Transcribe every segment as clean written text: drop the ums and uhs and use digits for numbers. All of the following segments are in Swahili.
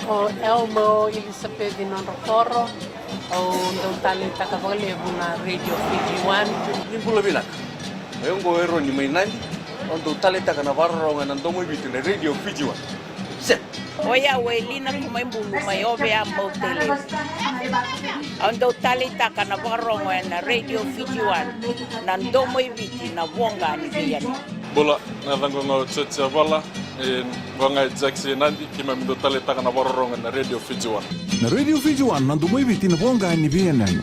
O Elmo Elizabeth non Roforo o ndong talenta ka valevu na Radio Fiji One. Nimbula bilak. Ayongo ero ni mainandi. Ndong talenta kana varro ngana ndomo bitu na Radio Fiji One. Set. Oya welina kumaimbulu mayobe ambotele. Ndong talenta kana varro ngana Radio Fiji One. Na ndomo ibiti na wonga ni biyani. Bola na dangonga tsetse bala Wanga Jackson nandi kima mindo talenta kana varro ngana Radio Fiji One. Na Radio Fiji One na ndomo ibiti na wonga ni biyani.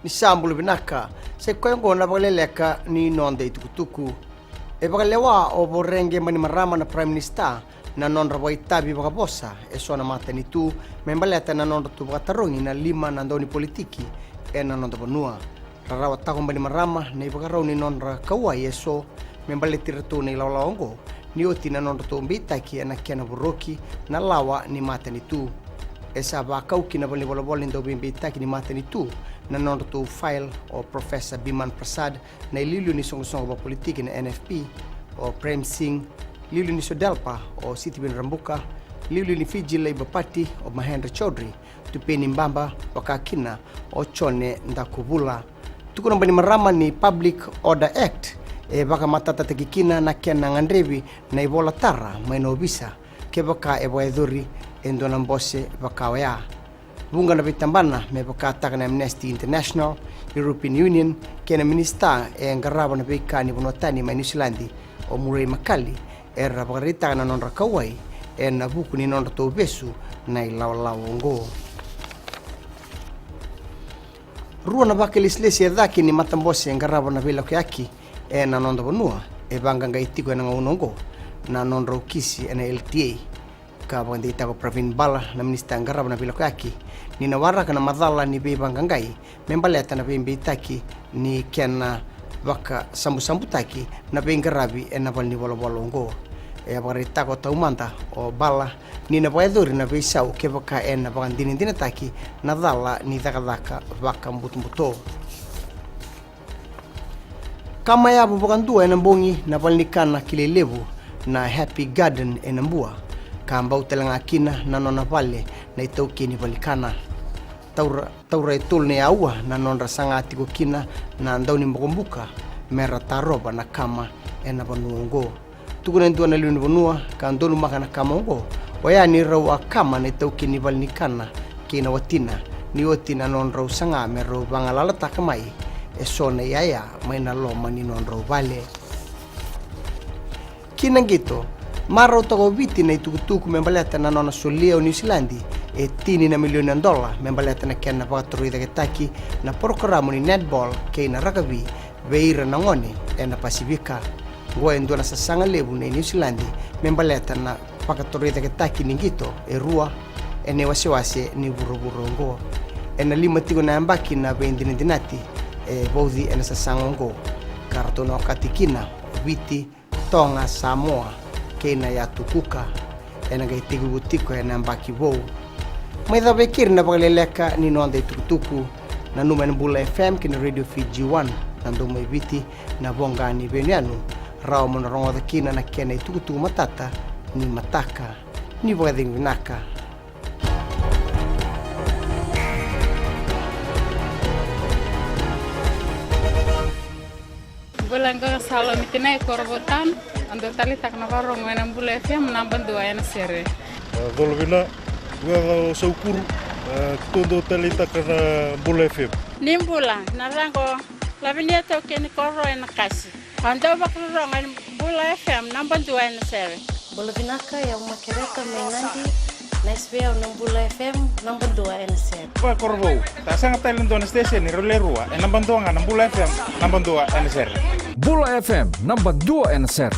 Ni sambulu binaka se koengo na bagaleleka ni nonde tukutuku e bagalewa o borenge mani marama na prime minister na nonra waitabi bagabosa e sona mata ni tu membaleta na nonra tu bagatarungi na lima na ndoni politiki e na nonda bonua rarawa tako mani marama na bagaroni nonra kawai eso membaleti retu ni lawlaongo ni oti na nonra tu mbitaki na kiana buroki na lawa ni mata ni tu esa ba kauki na bali bolobol ndo bimbitaki ni mata ni tu na nonra tu file o Professor Biman Prasad na ililu ni songo-songo ba politiki na NFP o Prem Singh Lilu ni Sodelpa o Siti bin Rambuka, Lilu ni Fiji Labour Party o Mahendra Chaudhry, Tupeni Mbamba wakakina o Chone Ndakubula. Tukuna mbani marama ni Public Order Act e baka matata tekikina na kiana ngandrevi na ibola tara maino obisa ke baka ebo edhuri endo nambose baka waya. Bunga na bitambana me baka taka na Amnesty International, European Union, kena minister e ngaraba na bika ni bunotani ma New Zealand o Murray Makali era bagarita na nonra kawai e na buku ni nonra to besu na ilawlawongo ruwa na bakelis lesi dhaki ni matambose ngaraba na bila kyaki e na nonda bonua e banga ngaitiko na ngongo na nonra ukisi na LTA ka bandita ko Pravin Bala na minister ngaraba na bila kyaki ni nawara kana madhala ni be banga ngai membaleta na be taki ni kena baka sambu-sambu taki na bengarabi e na balni bolo-bolongo e abarita ko taumanta o bala ni na paedori na beisau ke baka e na bagandini taki na dala ni daka baka mbutumbuto kama ya bubukandu e na bongi na balni kana kilelevu na Happy Garden e na mbua kamba utelanga kina na nona vale na itauki ni balikana taura itul ni aua na nonra sangati ko kina na ndauni mbokumbuka mera taroba na kama ena banuongo tukuna ndu na luni bonua ka ndonu maka na kama ngo oya ni rawa kama ne tauki ni balnikana kina watina ni otina nonra sanga mero bangalala takamai e sone yaya maina loma ni nonra vale kina ngito maro to viti na tukutuku membaleta na nona solia o New Zealand e tini na milioni ya dola membaleta na kena pakaturi da ketaki na programu ni netball ke na rugby veira na ngone e na Pasifika ngoe ndo na sasanga lebu na New Zealand membaleta na pakaturi da ketaki ningito e rua e ne wasiwasi ni buruburu ngo e na lima tigo na ambaki na vendinati e boudi e na sasanga ngo kartona wakatikina viti tonga Samoa kena ya tukuka ena gaitigu butiko ena mbaki vou maitha bekir na bagaleleka ni nonde tukutuku na numen Bula FM kina Radio Fiji One na ndomo ibiti na bonga ni benianu rao mona rongo da kina na kena tukutuku matata ni mataka ni boeding vinaka Bulanga salo mitinai korbotan ando tali tak na varong na Bula FM namban dua ena sere Dolvina gua saukuru tondo tali tak na Bula FM Nimbula na rango lavinia to ken korro ena kasi ando bakrong na Bula FM namban dua ena sere Bula vinaka ya makereta mainandi Naisbea na Bula FM namban dua ena sere pa korbo ta sanga talent on station ni rolerua namban dua na Bula FM namban dua ena sere Bula FM namban 2 ena sere